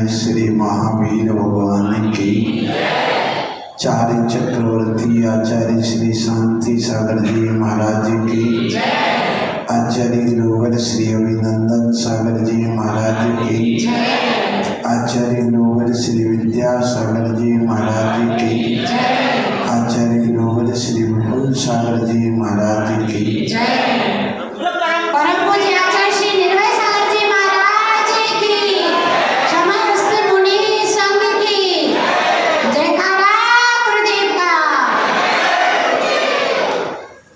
श्री महावीर भगवान की, चार चक्रवर्ती आचार्य श्री शांति सागर जी महाराज की, आचार्य लोवर श्री अभिनंदन सागर जी महाराज की, आचार्य लोवर श्री विद्या सागर जी महाराज की, आचार्य लोवर श्री विपुल सागर जी महाराज की,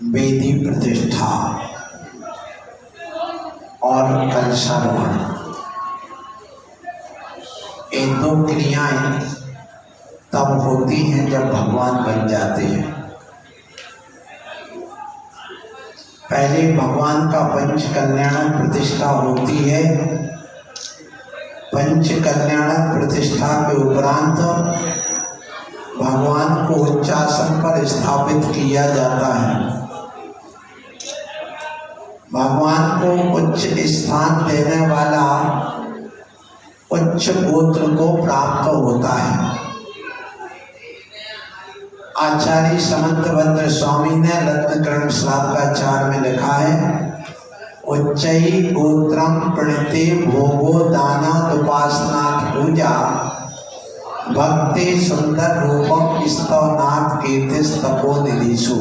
वेदी प्रतिष्ठा और कलशारोहण, ये दो क्रियाएं तब होती हैं जब भगवान बन जाते हैं। पहले भगवान का पंच कल्याण प्रतिष्ठा होती है। पंच कल्याण प्रतिष्ठा के उपरांत भगवान को उच्चासन पर स्थापित किया जाता है। भगवान को उच्च स्थान देने वाला उच्च गोत्र को प्राप्त होता है। आचार्य समंतभद्र स्वामी ने रत्नकर्ण श्रावकाचार में लिखा है, उच्चई गोत्रम प्रणते भोगो दानात् उपासनात् पूजा भक्ति सुंदर रूपम स्तवनाथ कीर्तिस तपो निधिषु।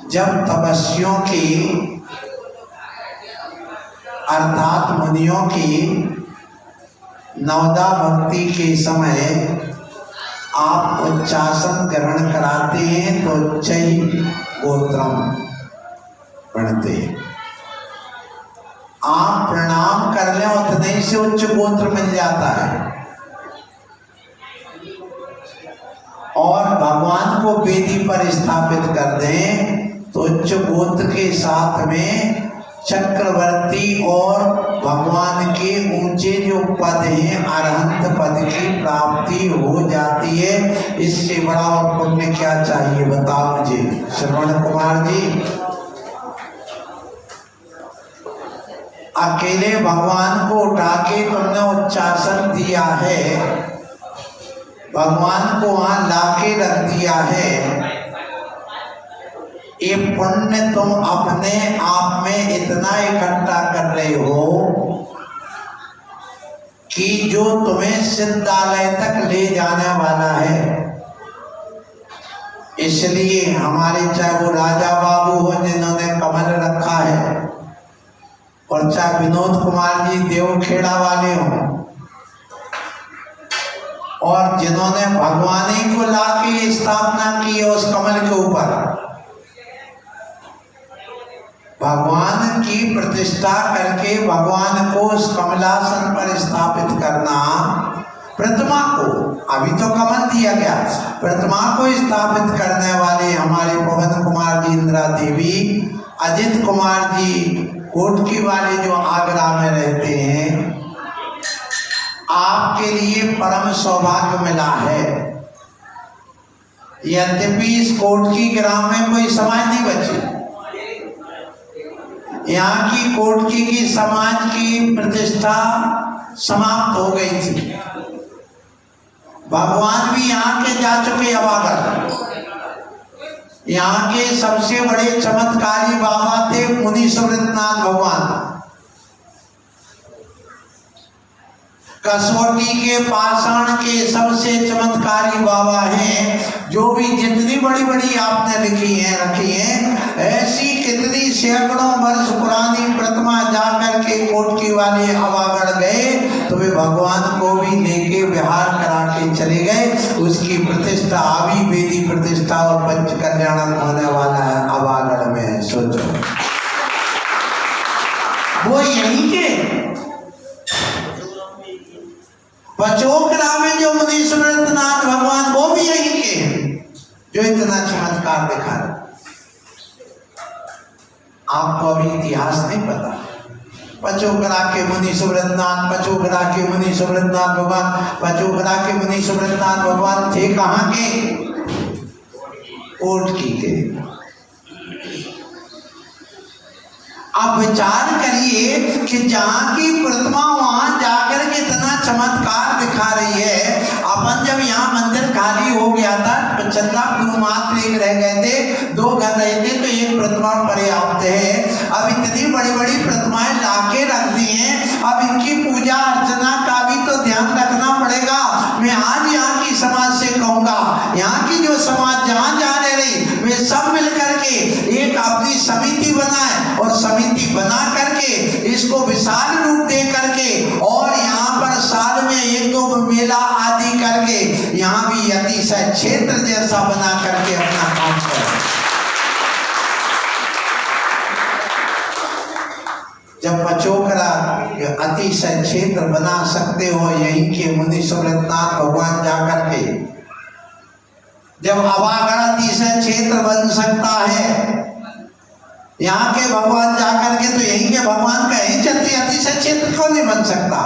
जब तपस्वियों की अर्थात मुनियों की नवदा भक्ति के समय आप उच्चासन ग्रहण कराते हैं तो उच्चई गोत्रम पढ़ते, आप प्रणाम कर लें उतने से उच्च गोत्र मिल जाता है। और भगवान को वेदी पर स्थापित कर दें तो उच्च गोत्र के साथ में चक्रवर्ती और भगवान के ऊंचे जो पद हैं अरहंत पद की प्राप्ति हो जाती है। इससे बड़ा और पुण्य क्या चाहिए बताओ मुझे श्रवण कुमार जी। अकेले भगवान को उठा के तुमने उच्चासन दिया है, भगवान को वहां लाके रख दिया है। ये पुण्य तुम अपने आप में इतना इकट्ठा कर रहे हो कि जो तुम्हें सिद्धालय तक ले जाने वाला है। इसलिए हमारे चाहे वो राजा बाबू हो जिन्होंने कमल रखा है और चाहे विनोद कुमार जी देवखेड़ा वाले हों और जिन्होंने भगवानी को लाके स्थापना की है उस कमल के ऊपर, भगवान की प्रतिष्ठा करके भगवान को उस कमलासन पर स्थापित करना, प्रतिमा को, अभी तो कमल दिया गया, प्रतिमा को स्थापित करने वाले हमारे पवन कुमार जी, इंदिरा देवी, अजित कुमार जी कोटकी वाले जो आगरा में रहते हैं, आपके लिए परम सौभाग्य मिला है। यद्यपि इस कोटकी ग्राम में कोई समाज नहीं बची, यहाँ की कोटकी की समाज की प्रतिष्ठा समाप्त हो गई थी। भगवान भी यहाँ के जा चुके अवागत, यहाँ के सबसे बड़े चमत्कारी बाबा थे मुनि सुव्रतनाथ भगवान। कसौटी के पाषाण के सबसे चमत्कारी बाबा हैं। जो भी जितनी बड़ी बड़ी आपने लिखी हैं रखी हैं, ऐसी कितनी सैकड़ों वर्ष पुरानी प्रतिमा जाकर के कोटकी वाले अवागढ़ गए तो वे भगवान को भी लेके विहार करा के चले गए। उसकी प्रतिष्ठा अभी वेदी प्रतिष्ठा और पंच कल्याण होने वाला है अवागढ़ में। सोचो, वो यहीं के पचोकड़ा में जो मुनि सुव्रतनाथ भगवान वो भी यहीं के हैं जो इतना चमत्कार दिखा रहे। आपको अभी इतिहास नहीं पता। पचोकड़ा के मुनि सुव्रतनाथ, पचोकड़ा के मुनि सुव्रतनाथ भगवान, पचोकड़ा के मुनि सुव्रतनाथ भगवान थे कहाँ के? कोटकी के। आप विचार करिए कि जहाँ की प्रतिमा वहां जाकर के इतना चमत्कार दिखा रही है। अपन जब यहाँ मंदिर खाली हो गया था, चंदा गुरु मात्र एक रह गए थे, 2 घर रहे थे, तो एक प्रतिमा पर्याप्त है। अब इतनी बड़ी बड़ी प्रतिमाएं लाके रख दी हैं, अब इनकी पूजा अर्चना का भी तो ध्यान रखना पड़ेगा। मैं आज यहाँ की समाज से कहूँगा, यहाँ की जो समाज जहाँ जा रही वे सब मिलकर के एक अपनी समिति बनाए और समिति बना करके इसको विशाल रूप दे करके और यहाँ पर साल में 1-2 मेला आदि करके यहाँ भी अतिशय क्षेत्र जैसा बना करके अपना काम करें। जब पचोकड़ा अतिशय क्षेत्र बना सकते हो यहीं के मुनि सुव्रतनाथ भगवान जाकर के, जब अवागढ़ अतिशय क्षेत्र बन सकता है यहाँ के भगवान जाकर के, तो यहीं के भगवान कहीं चलते अतिशय क्षेत्र क्यों नहीं बन सकता?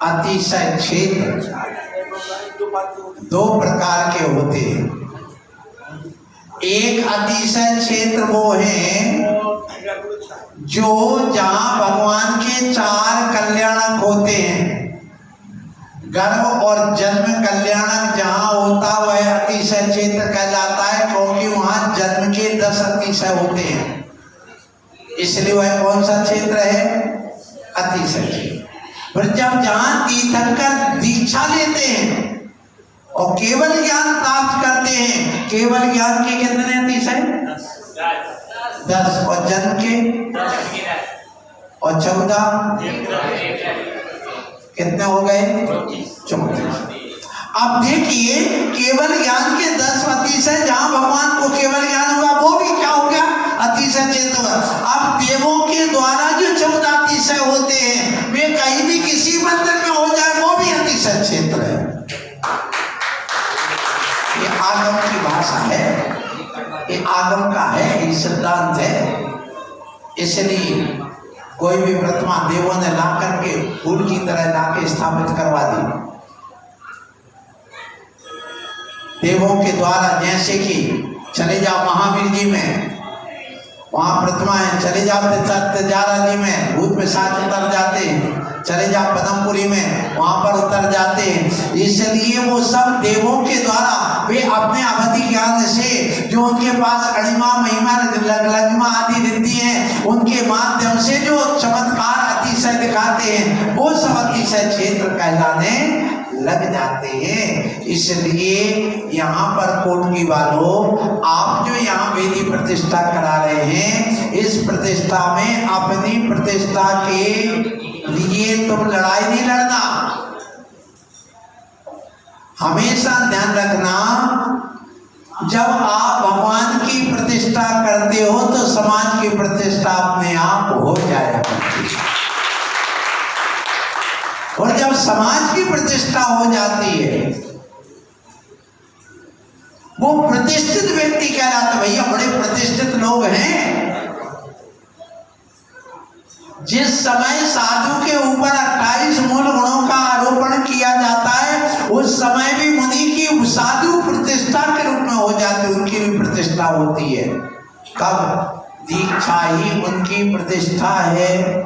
अतिशय क्षेत्र 2 प्रकार के होते हैं। एक अतिशय क्षेत्र वो है जो जहाँ भगवान के 4 कल्याणक होते हैं। गर्भ और जन्म कल्याणक जहाँ होता वह अतिशय क्षेत्र कहलाता है, क्योंकि वहाँ जन्म के 10 अतिशय होते हैं, इसलिए वह कौन सा क्षेत्र है? अतिशय क्षेत्र। फिर जब जहाँ तीर्थंकर दीक्षा लेते हैं और केवल ज्ञान प्राप्त करते हैं, केवल ज्ञान के कितने अतिशय? 10। और जन्म के और 14 कितने हो गए? 34। अब देखिए, केवल ज्ञान के 10 अतिशय, जहां भगवान को केवल ज्ञान होगा वो भी क्या हो गया? अतिशय क्षेत्र होगा। अब देवों के द्वारा जो 14 अतिशय होते हैं वे कहीं भी किसी मंदिर में हो जाए वो भी अतिशय क्षेत्र है। ये आगम की भाषा है, ये आगम का है, ये सिद्धांत है। इसलिए कोई भी प्रतिमा देवों ने ला करके फूल की तरह लाके स्थापित करवा दी। देवों के द्वारा, जैसे कि चले जाओ महावीर जी में, वहां प्रतिमाएं, चले जाओ तेजारा जी में भूत पिशाच उतर जाते हैं, चले जाओ पदमपुरी में वहां पर उतर जाते हैं। इसलिए वो सब देवों के द्वारा वे अपने अवधि ज्ञान से जो उनके पास अणिमा महिमा लग्मा आदि रिद्धि है उनके माध्यम से जो चमत्कार अतिशय दिखाते हैं वो सब अतिशय क्षेत्र कहलाने लग जाते हैं। इसलिए यहाँ पर कोटकी वालों, आप जो यहाँ वेदी प्रतिष्ठा करा रहे हैं, इस प्रतिष्ठा में अपनी प्रतिष्ठा के लिए तुम लड़ाई नहीं लड़ना। हमेशा ध्यान रखना, जब आप भगवान की प्रतिष्ठा करते हो तो समाज की प्रतिष्ठा अपने आप हो जाएगा। और जब समाज की प्रतिष्ठा हो जाती है, वो प्रतिष्ठित व्यक्ति कहलाता। भैया बड़े प्रतिष्ठित लोग हैं। जिस समय साधु के ऊपर 28 मूल गुणों का आरोपण किया जाता है, उस समय भी मुनि की साधु प्रतिष्ठा के रूप में हो जाती, उनकी भी प्रतिष्ठा होती है। कब? दीक्षा ही उनकी प्रतिष्ठा है।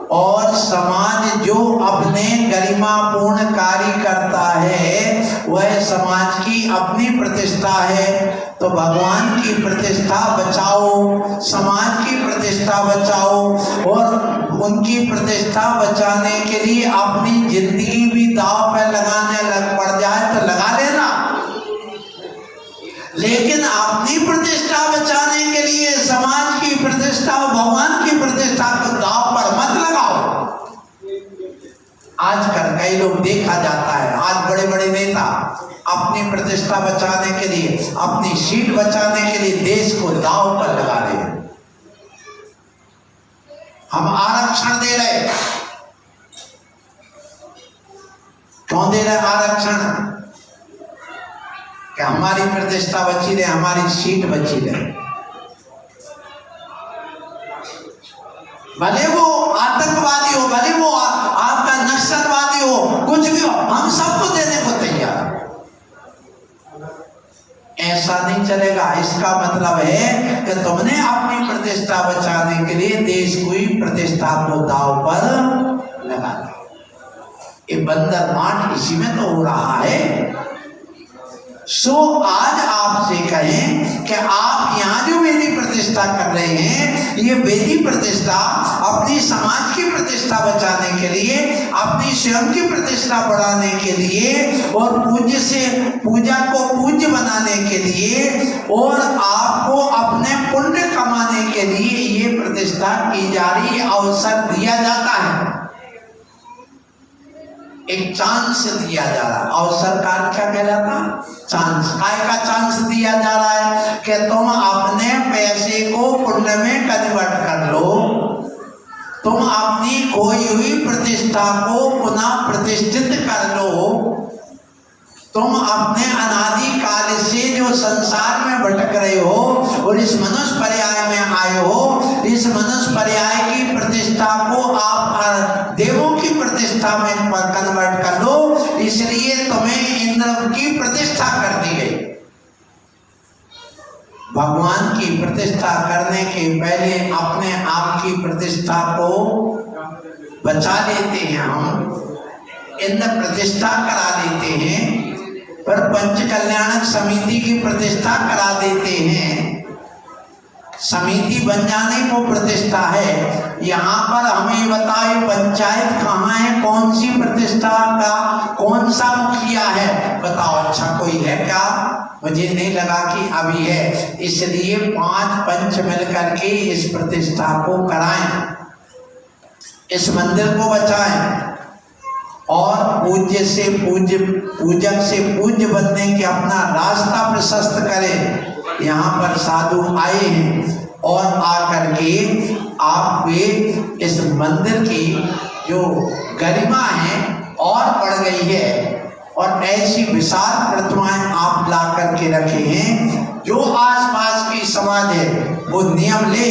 और समाज जो अपने गरिमापूर्ण कार्य करता है वह समाज की अपनी प्रतिष्ठा है। तो भगवान की प्रतिष्ठा बचाओ, समाज की प्रतिष्ठा बचाओ, और उनकी प्रतिष्ठा बचाने के लिए अपनी जिंदगी भी दांव पे लगाने लग पड़ जाए तो लगा लेना, लेकिन अपनी प्रतिष्ठा बचाने के लिए समाज की प्रतिष्ठा और भगवान की प्रतिष्ठा को दांव पर मत लगाओ। आजकल कई लोग देखा जाता है, आज बड़े बड़े नेता अपनी प्रतिष्ठा बचाने के लिए, अपनी सीट बचाने के लिए देश को दांव पर लगा रहे हैं। हम आरक्षण दे रहे, क्यों दे रहे आरक्षण? कि हमारी प्रतिष्ठा बची रहे, हमारी सीट बची रहे। भले वो आतंकवादी हो, भले वो आपका नक्सलवादी हो, कुछ भी हो, हम सबको देने को तैयार। ऐसा नहीं चलेगा। इसका मतलब है कि तुमने अपनी प्रतिष्ठा बचाने के लिए देश की प्रतिष्ठा को दांव पर लगा दिया। ये बंदर मार इसी में तो हो रहा है। सो आज आपसे कहें कि आप यहाँ जो वेदी प्रतिष्ठा कर रहे हैं, ये वेदी प्रतिष्ठा अपनी समाज की प्रतिष्ठा बचाने के लिए, अपनी स्वयं की प्रतिष्ठा बढ़ाने के लिए, और पूज्य से पूजा को पूज्य बनाने के लिए, और आपको अपने पुण्य कमाने के लिए ये प्रतिष्ठा की जा रही, अवसर दिया जाता है, एक चांस दिया जा रहा है। और सरकार क्या कहलाता? चांस। काय का चांस दिया जा रहा है कि तुम अपने पैसे को पुण्य में कन्वर्ट कर लो, तुम अपनी खोई हुई प्रतिष्ठा को पुनः प्रतिष्ठित कर लो, तुम अपने अनादि काल से जो संसार में भटक रहे हो और इस मनुष्य पर्याय में आए हो, इस मनुष्य पर्याय की प्रतिष्ठा को आप देवों की प्रतिष्ठा में कन्वर्ट कर लो, इसलिए तुम्हें इंद्र की प्रतिष्ठा कर दी गई। भगवान की प्रतिष्ठा करने के पहले अपने आप की प्रतिष्ठा को बचा लेते हैं, हम इंद्र प्रतिष्ठा करा देते हैं, पर पंच कल्याणक समिति की प्रतिष्ठा करा देते हैं। समिति बन जाने को प्रतिष्ठा है। यहाँ पर हमें बताए पंचायत कहाँ है, कौन सी प्रतिष्ठा का कौन सा मुखिया है, बताओ अच्छा कोई है क्या? मुझे नहीं लगा कि अभी है। इसलिए 5 पंच मिलकर के इस प्रतिष्ठा को कराएं, इस मंदिर को बचाएं, और पूज्य से पूज्य, पूजक से पूज्य बनने के अपना रास्ता प्रशस्त करें। यहाँ पर साधु आए हैं और आकर के आप वे इस मंदिर की जो गरिमा है और बढ़ गई है, और ऐसी विशाल प्रतिमाएं आप ला करके रखे हैं। जो आसपास की समाज है वो नियम ले,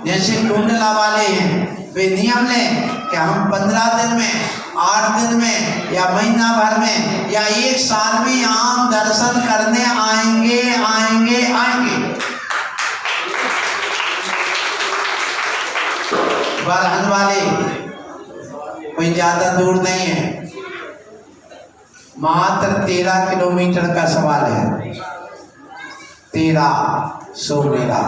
जैसे टुंडला वाले हैं वे नियम लें कि हम 15 दिन में, 8 दिन में, या महीना भर में, या 1 साल में हम दर्शन करने आएंगे आएंगे आएंगे। बरहन वाले कोई ज्यादा दूर नहीं है, मात्र 13 किलोमीटर का सवाल है। 1300 मेरा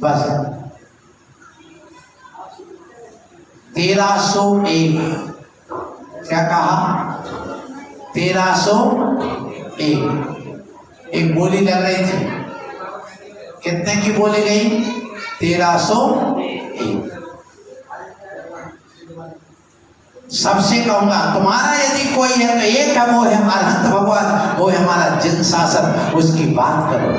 बस 1301। क्या कहा? 1301। एक बोली लग रही थी, कितने की बोली गई? 1301। सबसे कहूंगा तुम्हारा यदि कोई है तो एक है, वो है अरहंत भगवान, वो है हमारा जिन शासक, उसकी बात करो।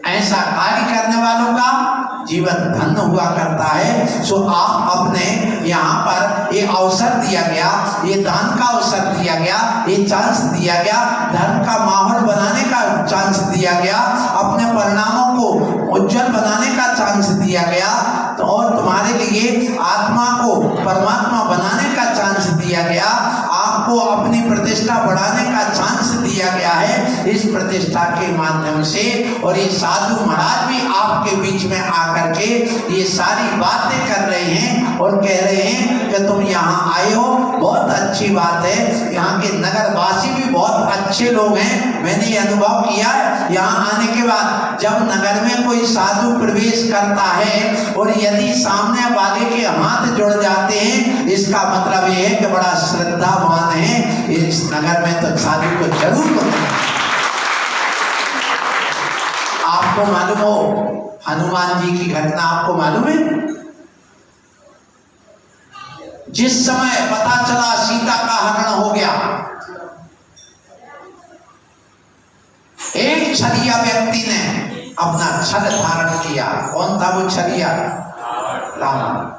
ऐसा कार्य करने वालों का जीवन धन्य हुआ करता है। सो आप अपने यहाँ पर ये अवसर दिया गया, ये दान का अवसर दिया गया, ये चांस दिया गया, धर्म का माहौल बनाने का चांस दिया गया, अपने परिणामों को उज्जवल बनाने का चांस दिया गया, तो और तुम्हारे लिए आत्मा को परमात्मा बनाने का चांस दिया गया, आपको अपनी प्रतिष्ठा बढ़ाने का चांस दिया किया गया है इस प्रतिष्ठा के माध्यम से। और ये साधु महाराज भी आपके बीच में आकर के ये सारी बातें कर रहे हैं और कह रहे हैं कि तुम यहाँ आए हो, बहुत अच्छी बात है। यहाँ के नगरवासी भी बहुत अच्छे लोग हैं। मैंने ये अनुभव किया है यहाँ आने के बाद, जब नगर में कोई साधु प्रवेश करता है और यदि सामने वाले के हाथ जुड़ जाते हैं, इसका मतलब ये है कि बड़ा श्रद्धावान है, इस नगर में तो साधु को जरूर होता है। आपको मालूम हो हनुमान जी की घटना आपको मालूम है? जिस समय पता चला सीता का हरण हो गया, एक छलिया व्यक्ति ने अपना छल धारण किया। कौन था वो छलिया? रावण।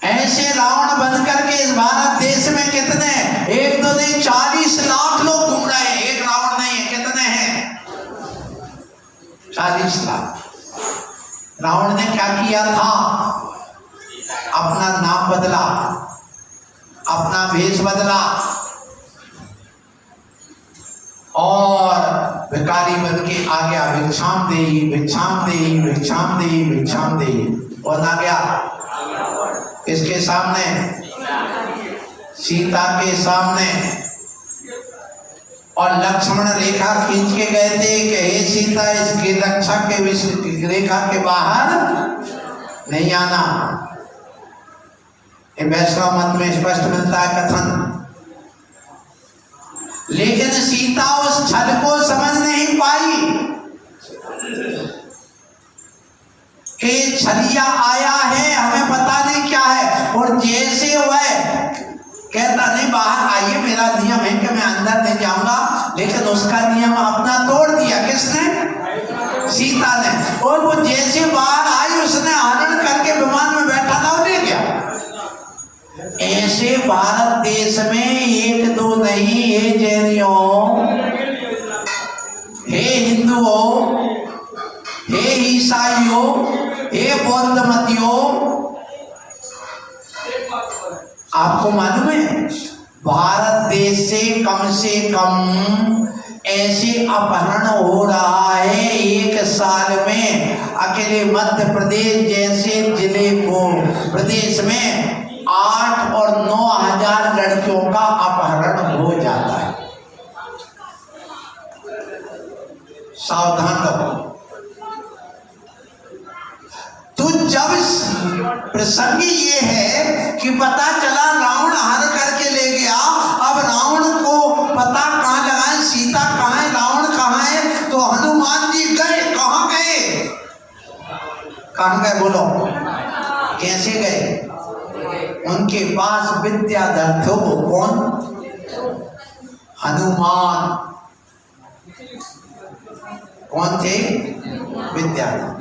ऐसे रावण बनकर के इस भारत देश में कितने, एक दो नहीं 40 लाख लोग घूम रहे हैं। एक रावण नहीं है, कितने हैं? 40 लाख। रावण ने क्या किया था? अपना नाम बदला, अपना भेष बदला और भिखारी बन के आ गया। भिक्षाम देहि, भिक्षाम देहि, भिक्षाम देहि, भिक्षाम देहि। कौन आ गया? किसके सामने? सीता के सामने। और लक्ष्मण रेखा खींच के गए थे कि हे सीता, इसकी रक्षा के रेखा के बाहर नहीं आना। वैष्णव मत में स्पष्ट मिलता है कथन। लेकिन सीता उस छल को समझ नहीं पाई कि छलिया आया है, हमें पता नहीं क्या है। और जैसे वह कहता नहीं बाहर आइए, मेरा नियम है कि मैं अंदर नहीं जाऊंगा, लेकिन उसका नियम अपना तोड़ दिया। किसने? सीता ने। और वो जैसे बाहर आई, उसने हरण करके विमान में बैठा था और ले गया। ऐसे भारत देश में एक दो नहीं, हे जैनियों, हे हिंदुओं, हे ईसाइयों, हे बौद्ध मतियों, आपको मालूम है भारत देश से कम ऐसे अपहरण हो रहा है एक साल में। अकेले मध्य प्रदेश जैसे जिले को प्रदेश में 8 और 9 हजार लड़कियों का अपहरण हो जाता है। सावधान रहो। तो जब प्रसंग ये है कि पता चला रावण हर करके ले गया, अब रावण को पता कहाँ लगाए सीता कहाँ है, रावण कहाँ है, तो हनुमान जी गए। कहाँ गए? कहाँ गए बोलो? कैसे गए? उनके पास विद्याधर थे। वो कौन? हनुमान। कौन थे? विद्याधर।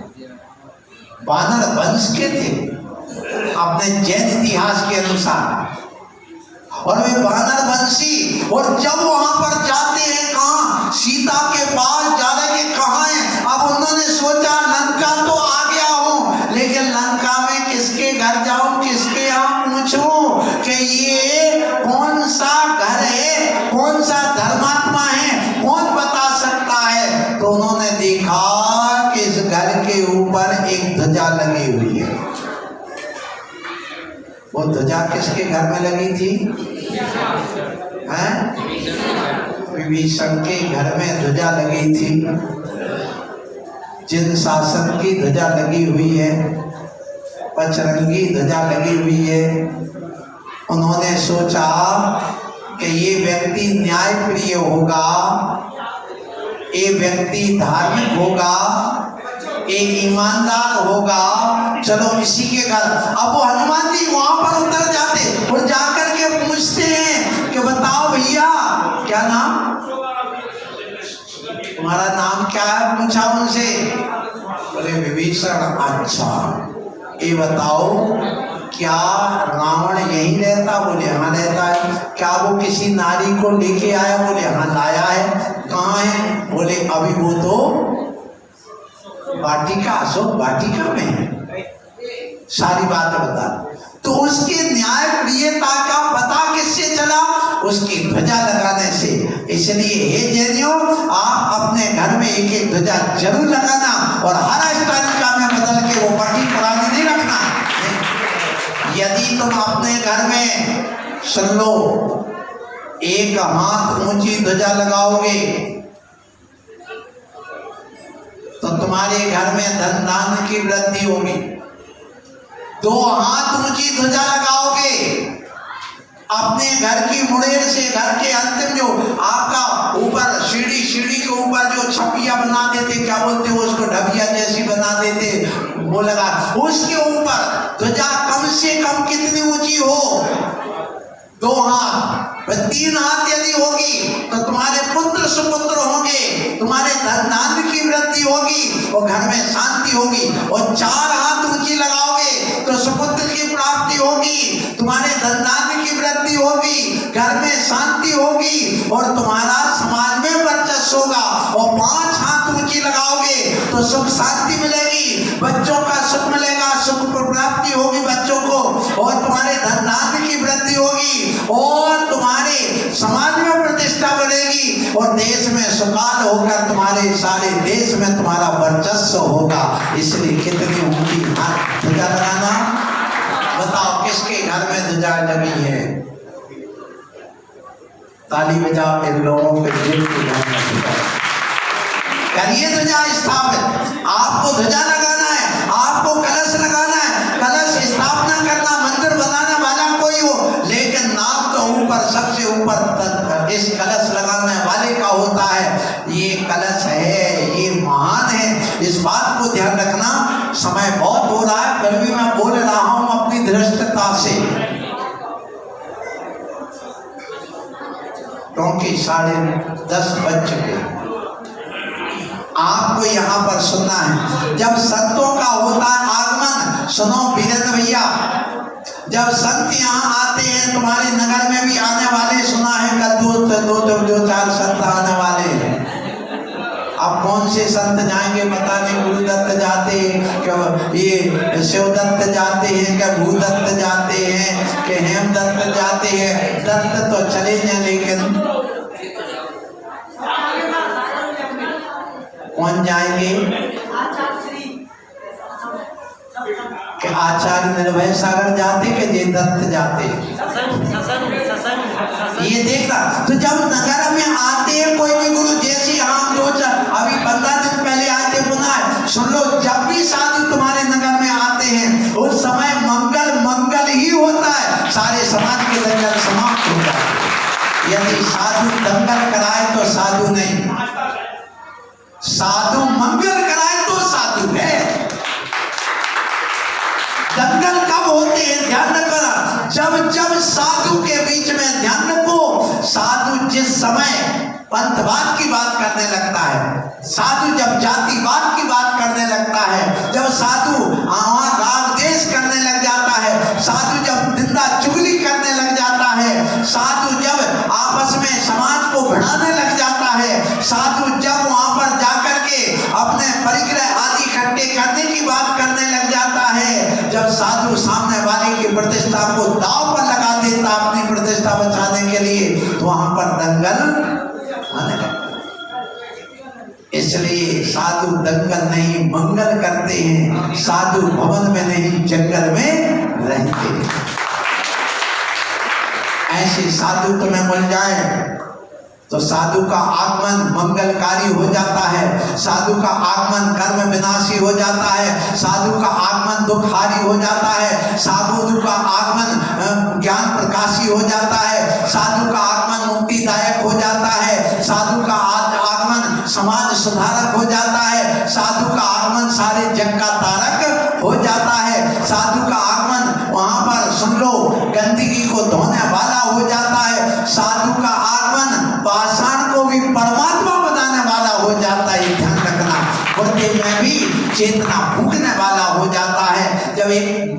वानर वंश के थे अपने जैन इतिहास के अनुसार, और वे वानर वंशी। और जब वहां पर जाते हैं, कहाँ? सीता के पास जा रहे हैं। कहाँ है? अब उन्होंने सोचा लंका तो आ गया हूं, लेकिन लंका में किसके घर जाऊं, किसके यहाँ पूछूं कि ये कौन सा घर है, कौन सा धर्मात्मा है, कौन बता सकता है? तो उन्होंने देखा कि इस घर के ऊपर एक ध्वजा लगी हुई है। वो ध्वजा किसके घर में लगी थी? विभीषण के घर में ध्वजा लगी थी। जिन शासन की ध्वजा लगी हुई है, पचरंगी ध्वजा लगी हुई है। उन्होंने सोचा कि ये व्यक्ति न्याय प्रिय होगा, ये व्यक्ति धार्मिक होगा, एक ईमानदार होगा, चलो इसी के घर। अब वो हनुमान जी वहां पर उतर जाते और जाकर के पूछते हैं कि बताओ भैया क्या नाम, तुम्हारा नाम क्या है? पूछा उनसे। बोले विभीषण। अच्छा ये बताओ क्या रावण यहीं रहता? बोले हाँ रहता है। क्या वो किसी नारी को लेके आया? बोले हाँ लाया है। कहाँ है? बोले अभी वो तो वाटिका, अशोक वाटिका में है। सारी बात बता। तो उसके न्याय प्रियता का पता किससे चला? उसकी ध्वजा लगाने से। इसलिए हे जैनियों, आप अपने घर में एक एक ध्वजा जरूर लगाना और हर अष्टांगिका में बदल के वो पट्टी पुरानी नहीं रखना। यदि तुम अपने घर में सुन लो एक हाथ ऊंची ध्वजा लगाओगे तो तुम्हारे घर में धन धान्य की वृद्धि होगी। 2 हाथ ऊंची ध्वजा लगाओगे, अपने घर की मुड़ेर से घर के अंतिम जो आपका ऊपर सीढ़ी के ऊपर जो छपिया बना देते, क्या बोलते हो उसको, ढबिया जैसी बना देते, वो लगा, उसके ऊपर ध्वजा कम से कम कितनी ऊंची हो? 2 हाथ। 3 हाथ यदि होगी तो तुम्हारे पुत्र सुपुत्र होंगे, तुम्हारे धन धान्य की वृद्धि होगी और घर में शांति होगी। और 4 हाथ ऊंची लगाओगे तो सुपुत्र की प्राप्ति होगी, तुम्हारे धन धान्य की वृद्धि होगी, घर में शांति होगी और तुम्हारा समाज में वर्चस्व होगा। और 5 हाथ ऊंची लगाओगे तो सुख शांति मिलेगी, बच्चों का सुख मिलेगा, सुख प्राप्ति होगी बच्चों को, और तुम्हारे धन धान्य की वृद्धि होगी और तुम्हारे समाज में प्रतिष्ठा बढ़ेगी और देश में सुकाल होकर तुम्हारे सारे देश में तुम्हारा वर्चस्व होगा। इसलिए कितनी ऊंची हाथ ध्वजा लगाना। बताओ किसके घर में ध्वजा लगी है? ताली बजाओ इन लोगों के दिल की करिए ध्वजा स्थापित। आपको ध्वजा लगाना है, आपको कलश लगाना है, कलश स्थापना करना, मंदिर बनाने वाला कोई हो, लेकिन नाम तो ऊपर सबसे ऊपर तक इस कलश लगाने वाले का होता है। ये कलश है, ये महान है, इस बात को ध्यान रखना। समय बहुत हो रहा है, फिर भी मैं बोल रहा हूं अपनी धृष्टता से, क्योंकि 10:30 बज चुके। आपको यहाँ पर सुनना है। जब संतों का होता है आगमन, सुनो वीरेंद्र भैया, जब संत यहाँ आते हैं, तुम्हारे नगर में भी आने वाले सुना है, कल दो 4 संत आने वाले हैं। अब कौन से संत जाएंगे पता नहीं, गुरुदत्त जाते हैं क्या, ये शिवदत्त जाते हैं क्या, भूदत्त जाते हैं कि हेमदत्त जाते हैं। दत्त तो चले जाए, लेकिन कौन जाएंगे? कि आचार्य निर्भय सागर जाते कि जे दत्त जाते। ये देखना। तो जब नगर में आते हैं कोई भी गुरु, जैसे हम अभी 15 दिन पहले आए थे, पुनः सुन लो, जब भी साधु तुम्हारे नगर में आते हैं उस समय मंगल ही होता है, सारे समाज के दंगल समाप्त होता है। यदि साधु दंगल कराए तो साधु नहीं, साधु मंगल कराए तो साधु है। दंगल कब होते हैं ध्यान रखना, जब साधु के बीच में, ध्यान रखो, साधु जिस समय पंथवाद की बात करने लगता है, साधु जब जातिवाद की बात करने लगता है, जब साधु राग देश करने लग जाता है, साधु जब निंदा चुगली करने लग जाता है, साधु जब आपस में समाज को भिड़ाने लग जाता है, साधु जब वहां पर जाकर के अपने परिग्रह आदि इकट्ठे करने की बात करने लग जाता है, जब साधु सामने वाले की प्रतिष्ठा को दांव पर लगा देता अपनी प्रतिष्ठा बचाने के लिए, तो वहां पर दंगल आने लगता। इसलिए साधु दंगल नहीं मंगल करते हैं, साधु भवन में नहीं जंगल में रहते। ऐसे साधु तुम्हें मिल जाए तो साधु का आगमन मंगलकारी हो जाता है, साधु का आगमन कर्म विनाशी हो जाता है, साधु का आगमन दुखहारी हो जाता है, साधु का आगमन ज्ञान प्रकाशी हो जाता है, साधु का आगमन मुक्तिदायक हो जाता है, साधु का आगमन समाज सुधारक हो जाता है, साधु का आगमन सारे जग का तारक हो जाता है, साधु का आगमन वहां पर सुन लो गंदगी को धोने वाला हो जाता है, साधु का आगमन पाषाण को भी परमात्मा बनाने वाला हो जाता है। ध्यान रखना, मुर्दे में भी चेतना फूकने वाला हो जाता है। जब एक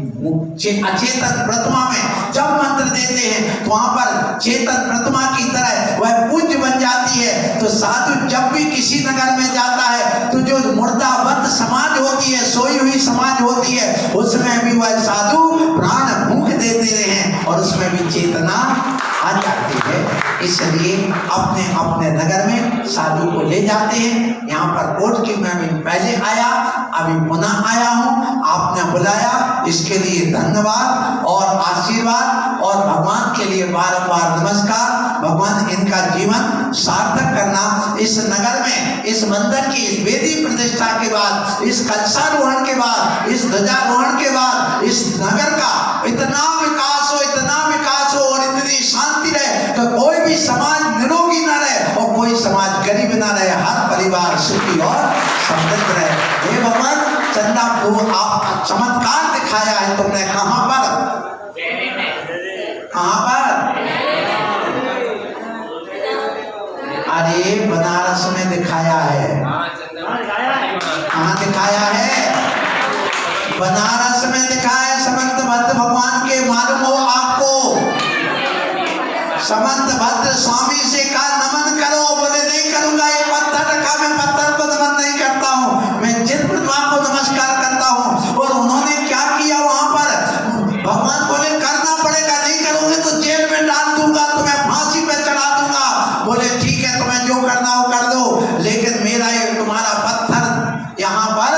अचेतन प्रतिमा में जब मंत्र देते हैं तो वहां पर चेतन प्रतिमा की तरह वह पूज्य बन जाती है। तो साधु जब भी किसी नगर में जाता है तो जो मुर्दाबंद समाज होती है, सोई हुई समाज होती है, उसमें भी वह साधु प्राण फूंक देते हैं और उसमें भी चेतना आ जाती है। इसलिए अपने अपने नगर में साधु को ले जाते हैं। यहाँ पर कोर्ट की मैं पहले आया, अभी पुनः आया हूँ, आपने बुलाया, इसके लिए धन्यवाद और आशीर्वाद और भगवान के लिए बारंबार नमस्कार। भगवान इनका जीवन सार्थक करना। इस नगर में इस मंदिर की इस वेदी प्रतिष्ठा के बाद, इस कलशारोहण के बाद, इस ध्वजारोहण के बाद इस नगर का इतना विकास हो और इतनी शांति रहे तो कोई भी समाज निरोगी न रहे और कोई समाज गरीब न रहे, हर परिवार सुखी और समृद्ध रहे। हे भगवान, चंदा प्रभु आप चमत्कार दिखाया है तुमने। कहाँ पर? कहाँ पर? अरे बनारस में दिखाया है। कहाँ दिखाया है? बनारस में दिखाया है। समंत भद्र भगवान के मालूम हो आपको? समंत भद्र स्वामी से कहा नमन करो, बोले नहीं करूंगा। एक पत्थर रखा, मैं पत्थर को नमन नहीं करता हूँ, मैं चित्र प्रतिमा को नमस्कार करता हूँ। और उन्होंने क्या किया वहां पर? भगवान बोले करना पड़ेगा, नहीं करोगे तो जेल में डाल दूंगा, तुम्हें फांसी पे चढ़ा दूंगा। बोले ठीक है, तुम्हें जो करना हो कर दो, लेकिन मेरा ये तुम्हारा पत्थर यहाँ पर,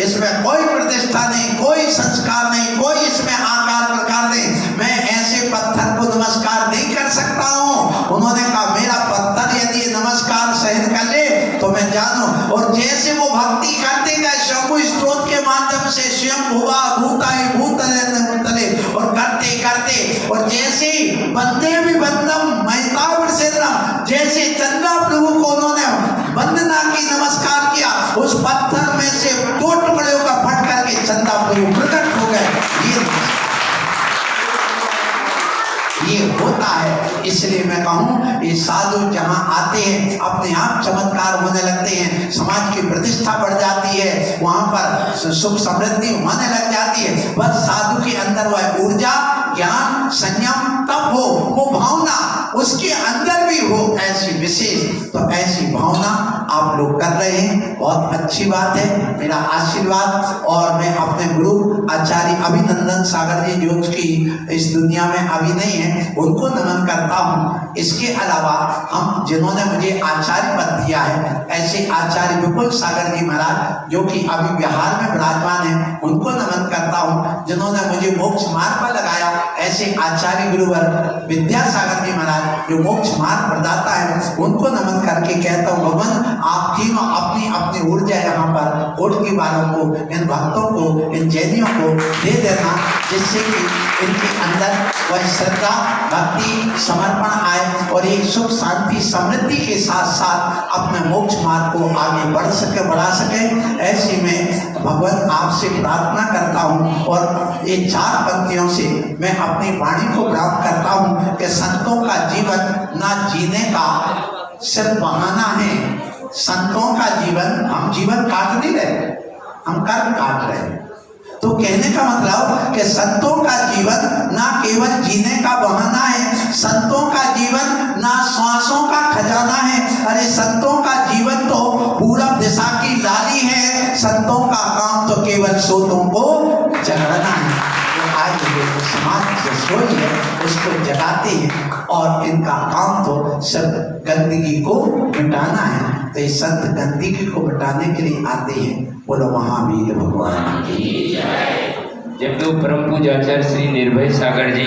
इसमें कोई प्रतिष्ठा नहीं, कोई संस्कार नहीं, कोई इसमें आकार प्रकार नहीं, मैं ऐसे पत्थर को नमस्कार नहीं कर सकता हूँ। उन्होंने कहा मेरा पत्थर यदि नमस्कार सहन कर ले तो मैं जानू। और जैसे वो भक्ति करते गए शंभु स्तोत्र के माध्यम से, स्वयं भुवा भूताय भूतले और करते करते, और जैसे बंदे भी बंदम महिताव सिद्धम, जैसे चंदा प्रभु को उन्होंने वंदना की, नमस्कार किया, उस पत्थर में से 2 टुकड़े का फट करके चंदा प्रभु प्रकट हो गए। ये होता है। इसलिए मैं कहूँ ये साधु जहाँ आते हैं अपने आप चमत्कार होने लगते हैं, समाज की प्रतिष्ठा बढ़ जाती है, वहाँ पर सुख समृद्धि होने लग जाती है। बस साधु के अंदर वह ऊर्जा, ज्ञान, संयम तब हो, वो भावना उसके अंदर भी हो ऐसी विशेष, तो ऐसी भावना आप लोग कर रहे हैं, बहुत अच्छी बात है। मेरा आशीर्वाद। और मैं अपने गुरु आचार्य अभिनंदन सागर जी जो की इस दुनिया में अभी नहीं है, उनको नमन करता हूँ। इसके अलावा हम जिन्होंने मुझे आचार्य पद दिया है, ऐसे आचार्य विपुल सागर जी महाराज जो कि अभी बिहार में विराजमान है, उनको नमन करता हूँ। जिन्होंने मुझे मोक्ष मार्ग पर लगाया, ऐसे आचार्य गुरुवर विद्यासागर जी महाराज जो मोक्ष मार्ग प्रदाता है, उनको नमन करके कहता हूँ भगवान आप तीनों अपनी अपनी ऊर्जा यहाँ पर कोट के वालों को, इन भक्तों को, इन जैनियों को दे देना, जिससे कि इनके अंदर वह श्रद्धा, भक्ति, समर्पण आए और एक सुख शांति समृद्धि के साथ साथ अपने मोक्ष मार्ग को आगे बढ़ सके, बढ़ा सके। ऐसी में भगवान आपसे प्रार्थना करता हूँ और ये 4 पंक्तियों से मैं अपनी वाणी को प्राप्त करता हूँ कि संतों का जीवन ना जीने का सिर्फ बहाना है। संतों का जीवन, हम जीवन काट नहीं रहे, हम कर्म काट रहे हैं। तो कहने का मतलब कि संतों का जीवन ना केवल जीने का बहाना है, संतों का जीवन ना श्वासों का खजाना है। अरे संतों का जीवन तो पूरब दिशा की लाली है, संतों का काम तो केवल सोतों को जगाना है। आज जो समाज जो सोच है उसको जगाते हैं और इनका काम तो सब गंदगी को मिटाना है। तो ये संत गंदगी को मिटाने के लिए आते हैं। बोलो महावीर भगवान की जय। जब परम पूज्य आचार्य श्री निर्भय सागर जी